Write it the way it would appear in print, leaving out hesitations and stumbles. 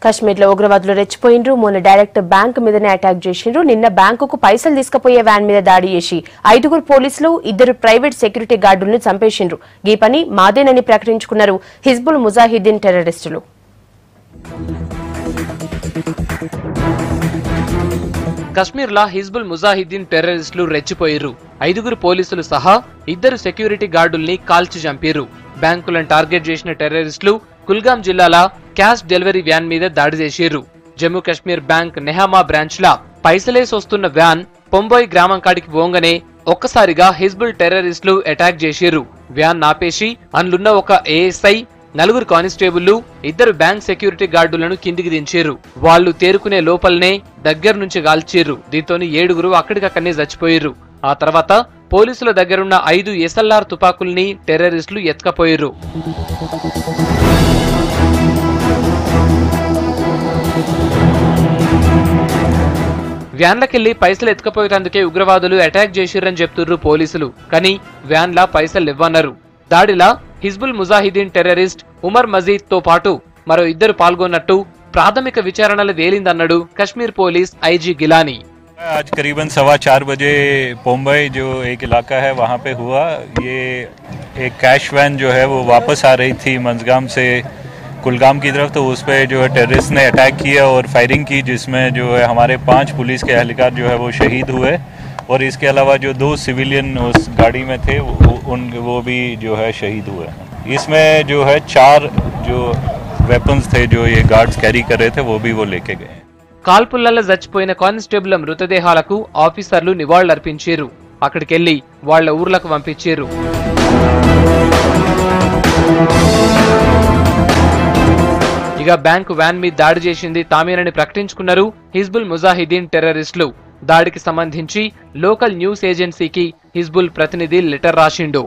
కశ్మీర్ లో ఉగ్రవాదులు రెచ్చిపోయిండ్రు. మొన్న డైరెక్ట్ బ్యాంక్ మీదనే అటాక్ చేసిండ్రు. నిన్న బ్యాంకుకు పైసలు తీసుకుపోయే వ్యాన్ మీద దాడి చేసి 5 పోలీసులు 2 ప్రైవేట్ సెక్యూరిటీ గార్డులను చంపేసిండ్రు. ఈ పని మాదేనని ప్రకటించుకున్నారు హిజ్బుల్ ముజాహిద్దీన్ టెర్రరిస్టులు. కశ్మీర్లో హిజ్బుల్ ముజాహిద్దీన్ టెర్రరిస్టులు రెచ్చిపోయారు. 5 పోలీసులు సహా 2 సెక్యూరిటీ గార్డుల్ని కాల్చి చంపారు. బ్యాంకులను టార్గెట్ చేసిన టెర్రరిస్టులు కుల్గాం జిల్లాల క్యాష్ డెలివరీ వ్యాన్ మీద దాడి చేశారు. జమ్మూ కాశ్మీర్ బ్యాంక్ నెహామా బ్రాంచ్ లా పైసలేసి వస్తున్న వ్యాన్ పొంబోయ్ గ్రామం కాడికి పోగానే ఒక్కసారిగా హిజ్బుల్ టెర్రరిస్టులు అటాక్ చేశారు. వ్యాన్ ఆపేసి అందులో ఒక ఏఎస్ఐ, 4 కానిస్టేబుళ్లు, 2 బ్యాంక్ సెక్యూరిటీ గార్డులను కిందికి దించారు. వాళ్లు తేరుకునే లోపలనే దగ్గర నుంచి గాల్చారు. దీంతో 7 అక్కడికక్కడనే చచ్చిపోయారు. ఆ తర్వాత పోలీసుల దగ్గరున్న 5 SLR తుపాకుల్ని టెర్రరిస్టులు ఎత్తుకపోయారు. వ్యాన్లకెళ్లి పైసలు ఎత్తుకపోయేందుకే ఉగ్రవాదులు అటాక్ చేసిరని చెప్తున్నారు పోలీసులు. కానీ వ్యాన్లా పైసలు ఇవ్వన్నారు. దాడిలా హిజ్బుల్ ముజాహిద్దీన్ టెర్రరిస్ట్ ఉమర్ మజీద్ తో పాటు మరో 2 పాల్గొన్నట్టు ప్రాథమిక విచారణలు తేలిందన్నాడు కశ్మీర్ పోలీస్ ఐజీ గిలానీ. आज करीबन 4:15 बजे पोम्बई जो एक इलाका है वहाँ पे हुआ। ये एक कैश वैन जो है वो वापस आ रही थी मंजगाम से कुलगाम की तरफ, तो उस पर जो है टेररिस्ट ने अटैक किया और फायरिंग की, जिसमें जो है हमारे 5 पुलिस के एहलकार जो है वो शहीद हुए और इसके अलावा जो 2 सिविलियन उस गाड़ी में थे वो भी जो है शहीद हुए। इसमें जो है 4 जो वेपन्स थे जो ये गार्ड्स कैरी कर रहे थे वो भी वो लेके गए। కాల్పులలో చచ్చిపోయిన కానిస్టేబుల్ మృతదేహాలకు ఆఫీసర్లు నివాళులర్పించారు. అక్కడికెళ్లి వాళ్ల ఊర్లకు పంపించారు. ఇక బ్యాంకు వ్యాన్ మీద దాడి చేసింది తామేనని ప్రకటించుకున్నారు హిజ్బుల్ ముజాహిద్దీన్ టెర్రరిస్టులు. దాడికి సంబంధించి లోకల్ న్యూస్ ఏజెన్సీకి హిజ్బుల్ ప్రతినిధి లెటర్ రాసిండు.